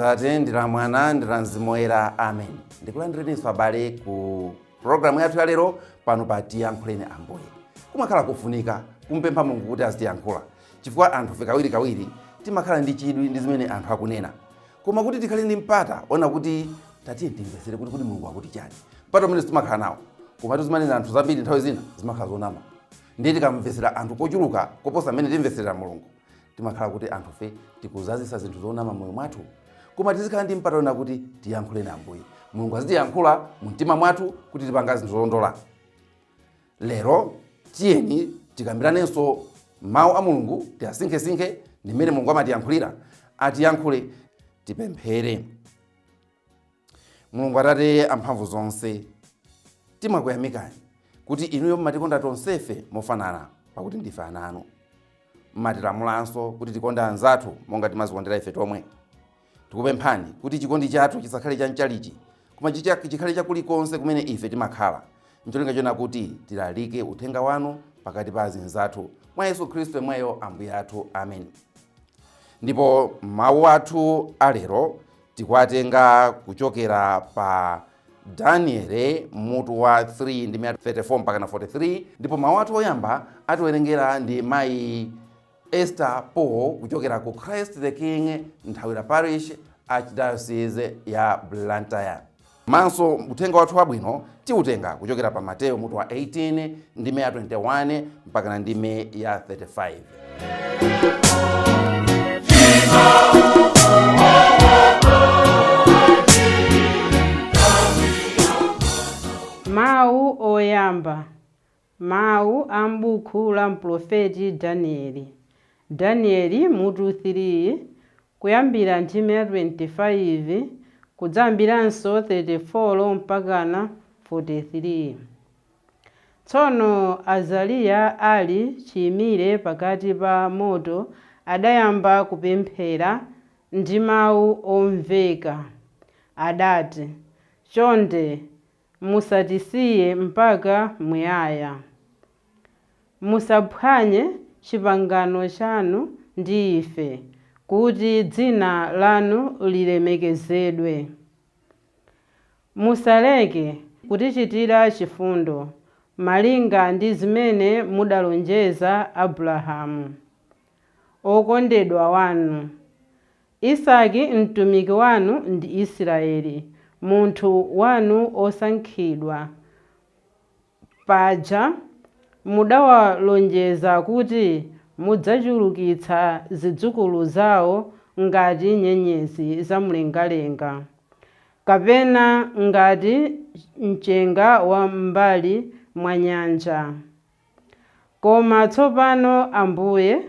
Atate ndi la Mwana ndi la Mzimu Woyera, amen. Ndikulandireninso abale ku programu yathu ya lero pano pa Tiyankhuleni Ambuye. Kumakhala kufunika kumpempha Mulungu kuti azitiyankhula, chifukwa anthu kawirikawiri timakhala ndi chidwi ndi zimene anthu akunena, koma kuti tikhale ndi mpata ona kuti tatiye timvesere kuti Mulungu akuti chani. Mpata umene timakhala nawo, koma tizimanena anthu zambiri nthawi zina zimakhala zonama. Ndiye tikamvesera anthu kochuluka koposa amene timveserera Mulungu, timakhala kuti anthufe tikuzazisa zinthu zonama moyo mwathu. Koma tizikhala ndi mpata ona kuti tiyankhuleni Ambuye. Mulungu azitiyankhula mu mtima mwathu kuti tipanga zinthu zolondola. Lero tiyeni tikambiranenso mawu a Mulungu, tiyasinkhesinkhe ndi mmene Mulungu amatiyankhulira. Atiyankhule, tipemphere. Mulungu Atate amphamvu zonse, timakuyamikani kuti inuyo mmatikonda tonsefe mofanana pakuti ndife ana anu. Mmatilamulanso kuti tikonde anzathu monga timazikondera ife tomwe. Tikupemphani kuti chikondi chathu chisakhale chamchalichi, koma chikhale chakulikonse kumene ife timakhala, n'cholinga chona kuti tilalike uthenga wanu pakati pa azinzathu mwa Yesu Khristu yemweyo Ambuye athu, amen. Ndipo mawu athu alero tikuwatenga kuchokera pa Danieli mutu wa 3 ndi 34 mpaka 43, ndipo mawu athu oyamba atiwerengera ndi mayi Esther Paul kuchokera ku Christ the King Nthawira Parish Archdiocese ya Blantyre. Manso uthenga wathu wabwino tiutenga kuchokera pa Mateyo mutu wa 18 ndi 21 mpaka na ndime ya 35. Mawu oyamba. Mawu a m'buku la mprofeti Danieli. Danieli mutu 3 kuyambira ndime ya 25 kudzambiranso 34 mpakana 43. Tsono Azariya ali chiyimire pakati pa moto adayamba kupemphera ndi mawu omveka. Adati, chonde musatisiye mpaka muyaya. Musaphwanye chipangano chanu ndi ife, kuti dzina lanu lilemekezedwe. Musaleke kutichitira chifundo, malinga ndi zimene mudalonjeza Abrahamu, okondedwa wanu, Isaki mtumiki wanu ndi Israeli, munthu wanu osankhidwa. Paja mudawalonjeza kuti mudzachulukitsa zidzukulu zawo ngati nyenyezi zamlengalenga, kapena ngati mchenga wa m'mbali mwa nyanja. Koma tsopano Ambuye,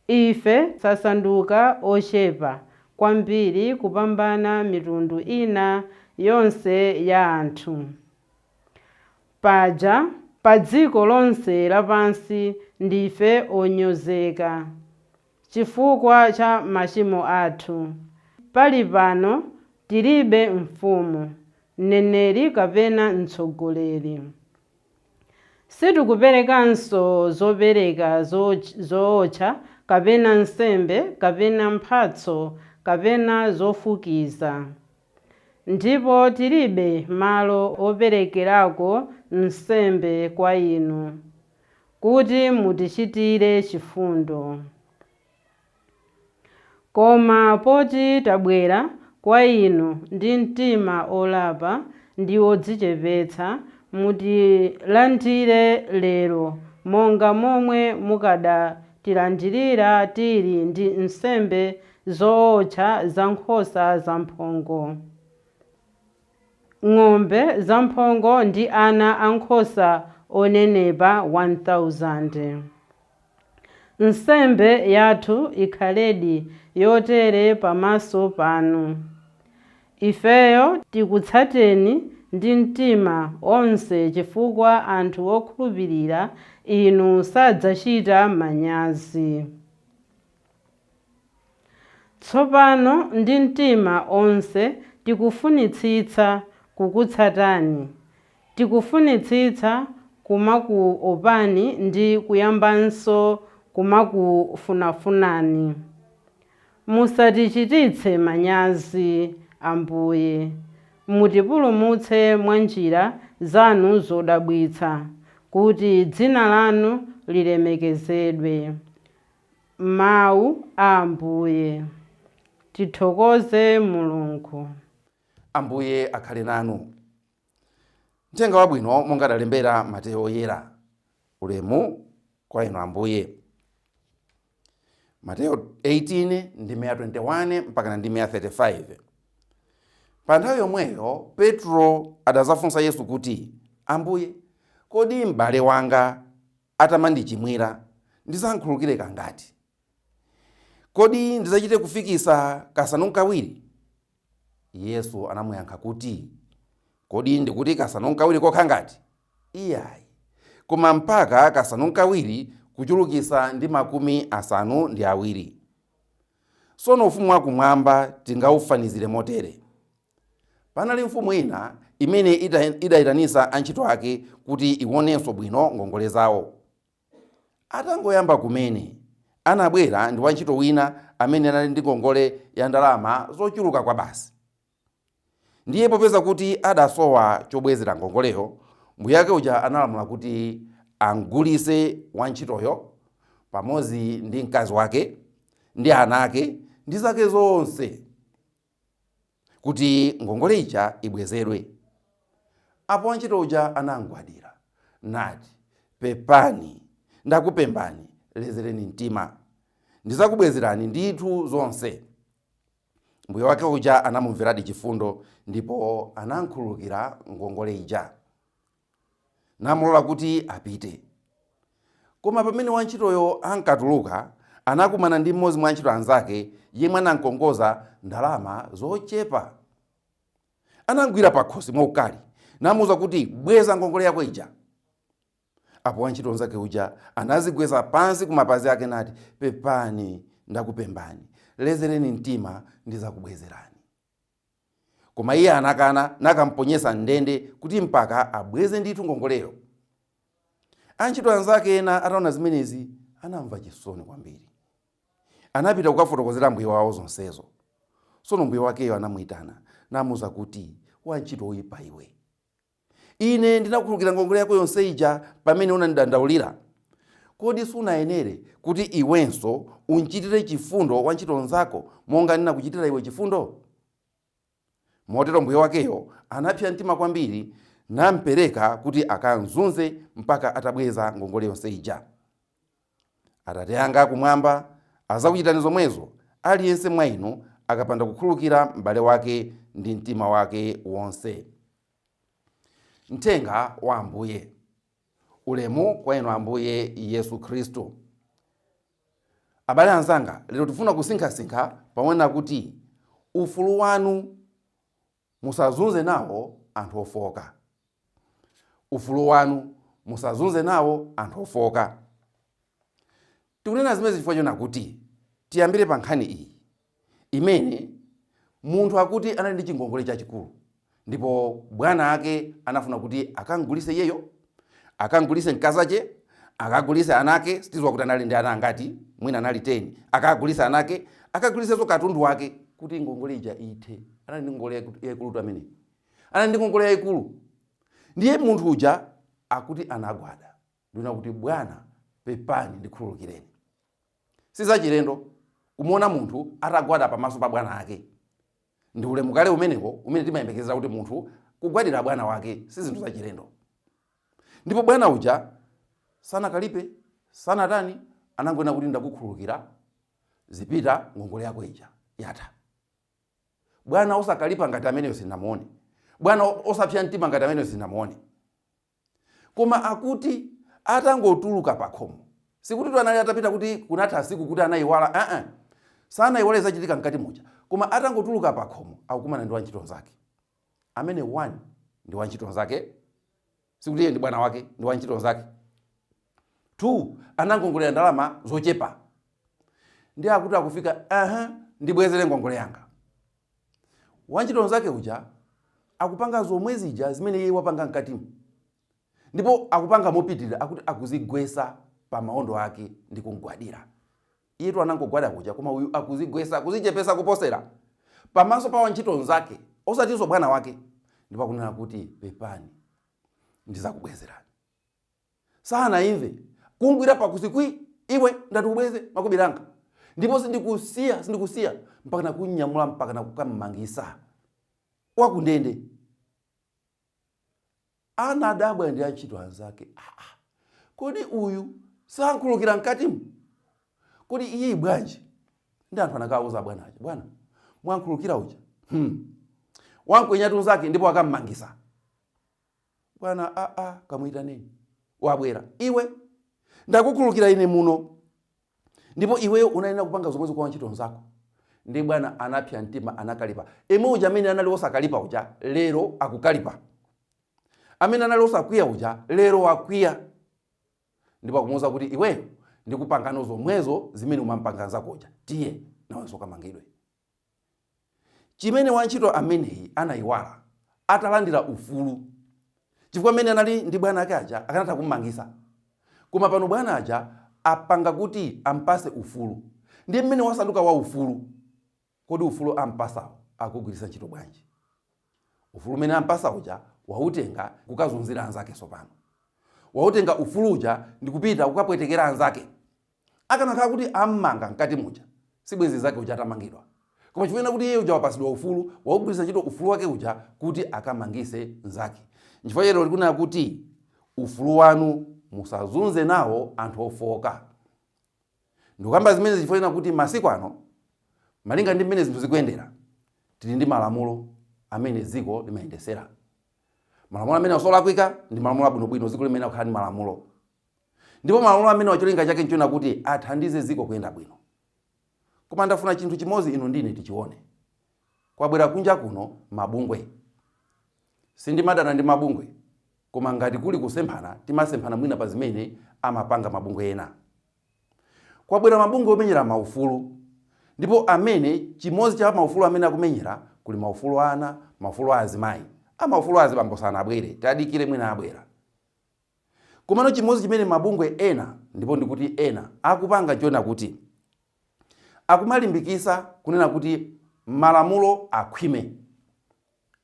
ife tasanduka ochepa kwambiri kupambana mitundu ina yonse ya anthu. Paja pa dziko lonse lapansi ndife onyozeka chifukwa cha machimo athu. Pali pano tilibe mfumu, mneneri kapena mtsogoleri. Sitikuperekanso zopereka zootcha kapena nsembe kapena mphatso kapena zofukiza. Ndipo tilibe malo operekerako nsembe kwa inu, kuti mutichitire chifundo. Koma poti tabwera kwa inu ndi mtima olapa ndi odzichepetsa, mutilandire lero monga momwe mukadatilandirira tili ndi nsembe zootcha za nkhosa zamphongo, ng'ombe zamphongo ndi ana ankhosa onenepa 1000. Nsembe yathu ikhaledi yotere pamaso panu. Ifeyo tikutsateni ndi mtima onse chifukwa anthu okhulupirira inu sadzachita manyazi. Tsopano ndi mtima onse tikufunitsitsa kukutsatani, tikufunitsitsa kumakuopani ndi kuyambanso kumakufunafunani. musatichititse manyazi Ambuye, mutipulumutse mwa njira zanu zodabwitsa, kuti dzina lanu lilemekezedwe. Mawu a Ambuye. Tithokoze Mulungu. Ambuye akhale nanu. Mthenga wabwino monga adalembera Mateyo oyera. Ulemu kwa inu Ambuye. Mateyo 18 ndime 21 mpaka ndime 35. Pa nthawi yomweyo Petro adazafunsa Yesu kuti, Ambuye, kodi m'bale wanga atamandichimwira ndisankhulukire kangati? Kodi ndizachite kufikisa kasanu kawiri? Yesu anamuyankha kuti, kodi ndikuti kasanu kawiri kokha ngati? Iyayi, koma mpaka kasanu kawiri kuchulukisa ndi 70. Sono ufumu wakumwamba tingaufanizire motere. Panali mfumu ina imene idayitanisa antchito ake kuti iwonenso bwino ngongole zawo. Atangoyamba kumene, anabwera ndi wantchito wina amene anali ndi ngongole ya ndalama zochuluka kwa basi. Ndiye popeza kuti adasowa chobwezera ngongoleyo, mbuye wake uja analamula kuti angulise wantchitoyo pamodzi ndi mkazi wake ndi ana ake ndi zake zonse, kuti ngongole ija ibwezedwe. Apo wantchito uja anamugwadira nati, pepani, ndakupembani, lezereni mtima, ndizakubwezerani ndithu zonse. Mbuye wake uja anamumveradi chifundo ndipo anamkhululukira ngongole ija, namulola kuti apite. Koma pamene wantchitoyo ankatuluka, anakumana ndi mmodzi mwa antchito anzake yemwe anamkongoza ndalama zochepa. Anamugwira pakhosi mwaukali namuwuza kuti, bweza ngongole yako ija. Apo wantchito anzake uja anazigweza pansi kumapazi ake nati, pepani, ndakupembani, lezereni mtima, ndizakubwezerani. Koma iye anakana nakamponyesa ndende kuti mpaka abweze ndithu ngongoleyo. Antchito anzake ena ataona zimenezi anamva chisoni kwambiri. Anapita kukafotokozera mbuye wawo zonsezo. Sono mbuye wakeyo anamuyitana namuwuza kuti, wantchito oyipa iwe, ine ndinakukhululukira ngongole yako yonse ija pamene unandidandaulira. Kodi sunayenere kuti iwenso unchitire chifundo wantchito nzako monga ndinakuchitira iwe chifundo? Motero mbuye wakeyo anapsa mtima kwambiri nampereka kuti akamzunze mpaka atabweza ngongole yonse ija. Atate anga akumwamba azakuchitani zomwezo aliyense mwa inu akapanda kukhululukira m'bale wake ndi mtima wake wonse. Mthenga wa Ambuye. Ulemu kwa inu Ambuye Yesu Khristu. Abale anzanga, lero tifuna kusinkhasinkha pamene kuti ufulu wanu musazunze nawo anthu ofoka. Ufulu wanu musazunze nawo anthu ofoka. Tikunena zimezi chifukwa chona kuti tiyambire pa nkhani iyi imene munthu akuti anali ndi chingongole chachikulu, ndipo bwana ake anafuna kuti akangulise iyeyo, akangulise mkazi ake, akagulise anake, sitizwa kuti anali ndi ana angati, mwina anali 10, akagulise anake, akagulisenso katundu wake kuti ngongole ija ithe. Anali ndi ngongole yayikulu amene, anali ndi ngongole yayikulu. Ndiye munthu uja akuti anagwada nduna kuti, bwana, pepani ndikhululukireni. Sizachilendo kumuona munthu atagwada pamaso pa bwana ake. Ndi ulemu kale umenewo umene timayembekezera kuti munthu kugwadira bwana wake si zinthu zachilendo. Ndipo bwana uja sanakalipe, sanatani, anangoyena kuti ndakukhululukira, zipita ngongole yako ija yatha. Bwana osakalipa ngati ameneyo sinamuone, bwana osapsa mtima ngati ameneyo sinamuone. Koma akuti atangotuluka pa khomo, sikuti tu anali atapita kuti kunatha siku kuti anayiwala, sanayiwale zachitika mkati muja, koma atangotuluka pa khomo akukumana ndi wantchito nzake. Amene 1 ndi wantchito nzake, sikuti iye ndi bwana wake, ndi wantchito nzake. 2 anangongolera ndalama zochepa. Ndi akuti akufika, ndibwezere ngongole yanga. Wantchito nzake uja akupanga zomwe zija zimene iye wapanga mkatimu, ndipo akupanga mopitirira akuti akuzigwesa pa maondo ake ndi kumgwadira. iyetu anangogwada kuja koma uyu akuzigwesa kuzichepesa kuposera pamaso pa wantchito nzake osatinso bwana wake, ndipo akunena kuti pepani ndizakubwezerani. Sanayimve kungwira pakusikwi, iwe ndatikubweze makobiri anga, ndipo sindikusiya mpaka nakunyamula mpaka nakukamangisa wakundende. Ana adabwa ndi antchito anzake, kodi uyu sankhulukira mkatimu? Kodi iye bwanji? Ndi anthu anakawuza bwana aja, bwana mwankhulukira uja wankwenyatu nzake ndipo akammangisa. Bwana kamuyitaneni, wabwera. Iwe ndakukhulukira ine muno, ndipo iweyo unanena kupanga zomwezo kwa wantchito nzako. Ndi bwana anapsa mtima, anakalipa. Eme uja amene anali osakalipa uja lero akukalipa, amene anali osakwiya uja lero wakwiya, ndipo akumuwuza kuti iweyo ndikupangano zomwezo zimene umampanga nzako uja, tiye nawenso kamangidwe. Chimene wantchito ameneyi anayiwala atalandira ufulu, chifukwa amene anali ndi bwana ake aja akanatha kummangisa, koma pano bwana aja apanga kuti ampase ufulu. Ndiye mmene wasanduka wa ufulu. Kodi ufulu ampasawo akugwiritsa ntchito bwanji? Ufulu umene ampasa uja wautenga kukazunzira anzake sopano, wautenga ufulu uja ndikupita kukapwetekera anzake. Akanakhala kuti ammanga mkati muja, sibwenzi zake uja atamangidwa, koma chifukwa kuti iye uja wapasidwa ufulu, waugwiritsa ntchito ufulu wake uja kuti akamangise nzake. Nchifukwa lero tikunena kuti ufulu wanu musazunze nawo anthu ofoka. Ndikamba zimene zifuna kuti masiku ano malinga ndi mmene zinthu zikuyendera, tili ndi malamulo amene ziko limayendesera. Malamulo amene osolakwika ndi malamulo abwinobwino, ziko limene akhala ndi malamulo. Ndipo malamulo amene wacholinga chake nchona kuti athandize ziko kuyenda bwino. Koma ndafuna chinthu chimodzi inu ndine tichione. Kwabwera kunja kuno mabungwe. Sindimadana ndi mabungwe, koma ngati kuli kusemphana timasemphana mwina pa zimene amapanga mabungwe ena. Kwabwera mabungwe omenyera maufulu, ndipo amene chimodzi cha maufulu amene akumenyera kuli maufulu ana, maufulu a azimayi. Maufulu a azibambo sanabwere, tadikire mwina abwera. Komano chimodzi chimene mabungwe ena, ndipo ndikuti ena, akupanga chona kuti akumalimbikisa kunena kuti malamulo akhwime.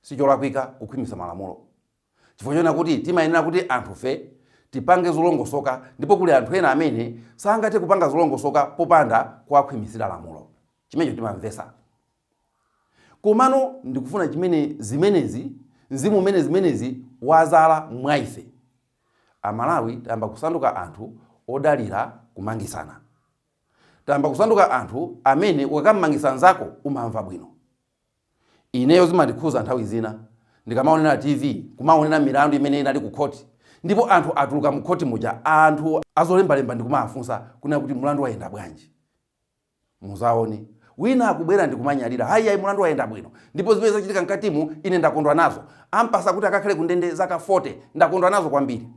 Sicholakwika kukhwimisa malamulo. Chifukwa chona kuti timayenera kuti anthu fe tipange zolongosoka, ndipo kuli anthu ena amene sangathe kupanga zolongosoka popanda kuwakhwimisira lamulo. Chimenecho timamvesa. Komano ndikufuna chimene zimenezi, mzimu umene zimenezi wazala mwaife. Amalawi tayamba kusanduka anthu odalira kumangisana. Tayamba kusanduka anthu amene ukakamangisa nzako umamva bwino. Ineyo zimandikhuza nthawi zina ndikamaonera TV, kumaonera milandu imene inali ku khoti, ndipo anthu atuluka mu khoti muja, anthu azolembalemba ndikumafunsa kunena kuti mulandu wayenda bwanji. Muzaone wina akubwera ndikumanyalira, hayi mulandu wayenda bwino, ndipo zimene zachitika mkatimu ine ndakondwa nazo. Ampasa kuti akakhale kundende zaka 40, ndakondwa nazo kwambiri.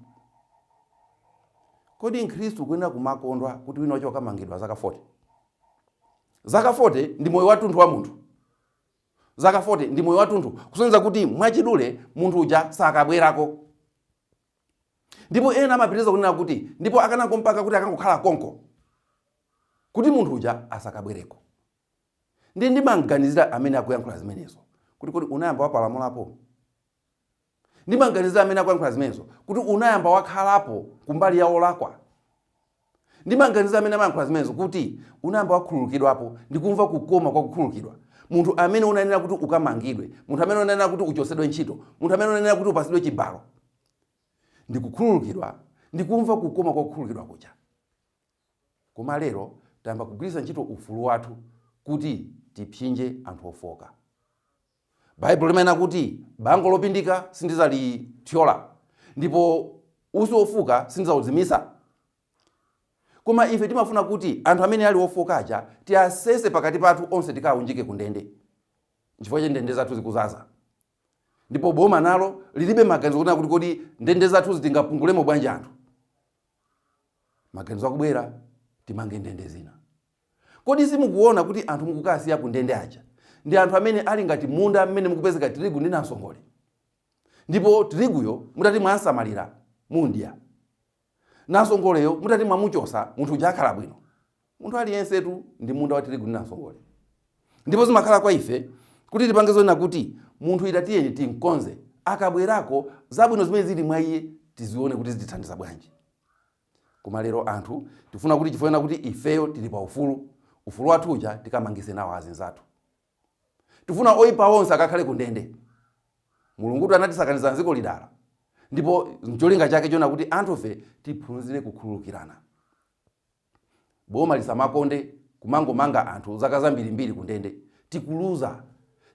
Kodi Mkhristu kuyenera kumakondwa kuti wina wacho wakamangidwa zaka 40? Zaka 40 ndi moyo wathunthu wa munthu. Zaka 40 ndi moyo wathunthu, kusonyeza kuti mwachidule munthu uja sakabwerako. Ndipo ena amapitiriza kunena kuti ndipo akanangompaka kuti akangokhala konko kuti munthu uja asakabwereko. Ndimanganizira amene akuyankhula zimenezo kuti kodi unayamba wapalamulapo? Ndimanganizira amene akuyankhula zimenezo kuti unayamba wakhalapo kumbali ya olakwa? Ndimanganizira amene amayankhula zimenezo kuti unayamba wakhululukidwapo ndikumva kukoma kwa kukhululukidwa? Munthu amene unanena kuti ukamangidwe, munthu amene unanena kuti uchosedwe ntchito, munthu amene unanena kuti upasidwe chibalo, ndikukhululukidwa, ndikumva kukoma kwa kukhululukidwa kuja. Koma lero tayamba kugwiritsa ntchito ufulu wathu kuti tipsinje anthu ofoka. Baibulo limanena kuti bango lopindika sindizalithyola, ndipo usi ofuka sindizawuzimisa. Koma ife timafuna kuti anthu amene ali ofoka aja tiasese pakati pathu onse tikawunjike kundende. Chifukwa cha ndende zathu zikuzaza. Ndipo boma nalo lilibe maganizo kunena kuti kodi ndende zathu zitingapungulemo bwanji anthu. Maganizo akubwera timange ndende zina. Kodi simukuona kuti anthu mukukasiya kundende aja ndi anthu amene ali ngati munda amene mukupezeka tirigu ndi nasongole. Ndipo tiriguyo mutati mwansamalira mundya, nasongoleyo mutati mwamuchosa munthu uja akhala bwino. munthu aliyensetu ndi munda wa tirigu ndinasongole. Ndipo zimakhala kwa ife kuti tipange zonena kuti munthu itatiyeni timkonze akabwerako zabwino zimene zili mwa iye tizione kuti zitithandiza bwanji. Koma lero anthu tifuna kuti chifukwa kuti ifeyo tili pa ufulu wathu uja tikamangise nawo azinzathu. Tifuna oyipa onse akakhale ku ndende. Mulungu anatisakaniza nziko lidala. Ndipo ncholinga chake chona kuti anthufe tiphunzire kukhululukirana. Boma lisamakonde kumangomanga anthu zaka zambirimbiri ku ndende. Tikuluza.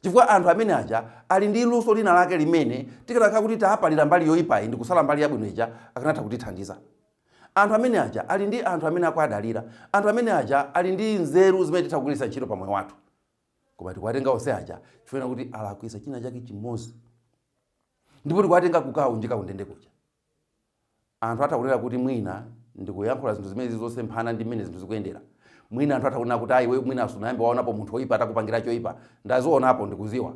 Chifukwa anthu amene aja ali ndi luso lina lake limene tikanakhala kuti taapalira mbali yoyipa ndi kusala mbali yabwino ija akanatha kutithandiza. Anthu amene aja ali ndi anthu amene akwadalira. Anthu amene aja ali ndi nzeru zimene titakugwiritsa ntchito pa moyo wathu. Koma tikwatenga onse aja chifukwa kuti alakwisa china chake chimodzi. Ndipo tikwatenga kukaunjika kundende kuja. Anthu atakunena kuti mwina ndikuyankhula zinthu zimene zosemphana ndi mmene zinthu zikuyendera. Mwina anthu atakunena kuti ayi wewe mwina sunayambe waonapo munthu oyipa atakupangira choyipa. Ndazionapo ndikuziwa.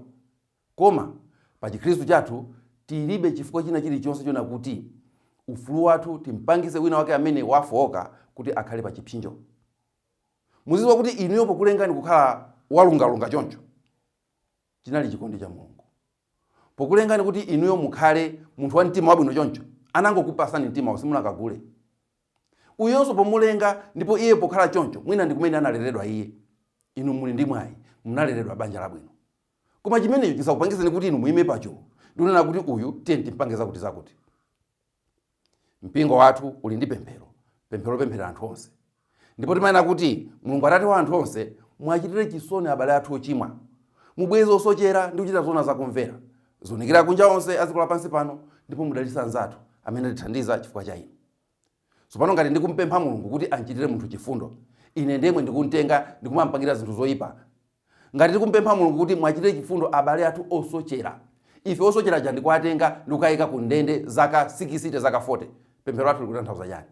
Koma pa Chikhristu chathu tilibe chifukwa china chilichonse chona kuti ufulu wathu timpangise wina wake amene wafoka kuti akhale pa chipsinjo. Muziwa kuti inuyo pokulengani kukhala walungalunga choncho chinali chikondi cha Mulungu. Pokulengani kuti inuyo mukhale munthu wa mtima wabwino choncho anangokupasani mtima usimunakagule. Uyonso pomulenga ndipo iye pokhala choncho mwina ndi kumene analeredwa iye. Inu muli ndi mwayi munaleredwa banja labwino. Koma chimenecho chisakupangizeni kuti inu muime pacho. Ndinena kuti uyu tiye timpangiza kuti zakuti. Mpingo wathu uli ndi pemphero pemphera anthu onse. Ndipo timayena kuti Mulungu Atate wa anthu onse mwachitire chisoni abale athu ochimwa. Mubweze osochera ndi kuchita zona zakumvera. Zonikira kunja onse aziko lapansi pano ndipo mudalitsa anzathu amene atithandiza chifukwa cha inu. Tsopano ngati ndikumpempha Mulungu kuti anchitire munthu chifundo, ine ndemwe ndikuntenga ndikumapangira zinthu zoyipa. Ngati ndikumpempha Mulungu kuti mwachitire chifundo abale athu osochera, ife osochera ja ndikuatenga ndikukayika ku ndende zaka 60 zaka 40, pemphero lathu likutanthauza chani?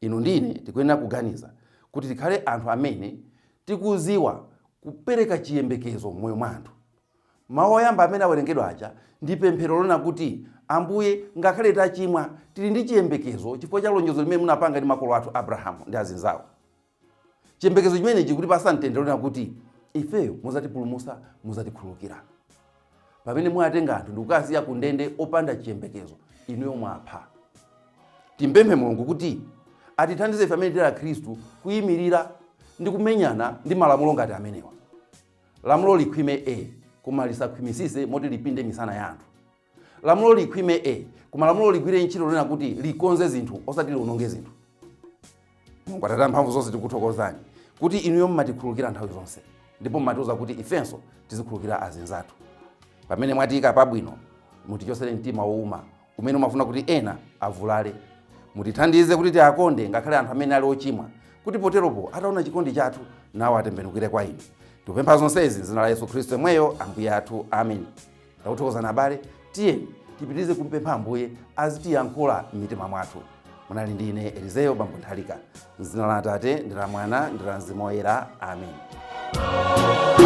Inu ndine tikuyenera kuganiza kuti tikhale anthu amene tikuziwa kupereka chiyembekezo mmoyo mwa anthu. Mawu oyamba amene awerengedwa aja ndi pemphero lona kuti Ambuye ngakhale tachimwa tili ndi chiyembekezo chifukwa cha lonjezo limene munapanga ndi makolo athu Abrahamu ndi azinzawo. Chiyembekezo chimene chikutipasa mtendere lona kuti ifeyo muzatipulumutsa, muzatikhululukira. Pamene muyatenga anthu ndikukasiya ku ndende opanda chiyembekezo, inuyo mwapha. Timpemphe Mulungu kuti atithandize ife amene tili a Khristu kuyimirira ndi kumenyana ndi malamulo ngati amenewa. Lamulo likhwime koma lisakhwimisise moti lipinde misana ya anthu. Lamulo likhwime koma lamulo ligwire ntchito lona kuti likonze zinthu osati liwononge zinthu. Mulungu Atate amphamvu zonse tikuthokozani kuti inuyo mmatikhululukira nthawi zonse ndipo mmatiuza kuti ifenso tizikhululukira azinzathu. Pamene mwatiyika pabwino mutichosere mtima wowuma umene umafuna kuti ena avulale. Mutithandize kuti tiakonde ngakhale anthu amene ali ochimwa kuti poteropo ataona chikondi chathu nawo atembenukire kwa inu. Tikupempha zonsezi m'dzina la Yesu Khristu yemweyo Ambuye athu. Amen. Takuthokozani abale, tiyeni tipitirize kumpempha Ambuye azitiyankhula m'mitima mwathu. Munali ndi ine Elizeo Nthalika. M'dzina la Atate ndi la Mwana ndi la Mzimu Woyera. Amen.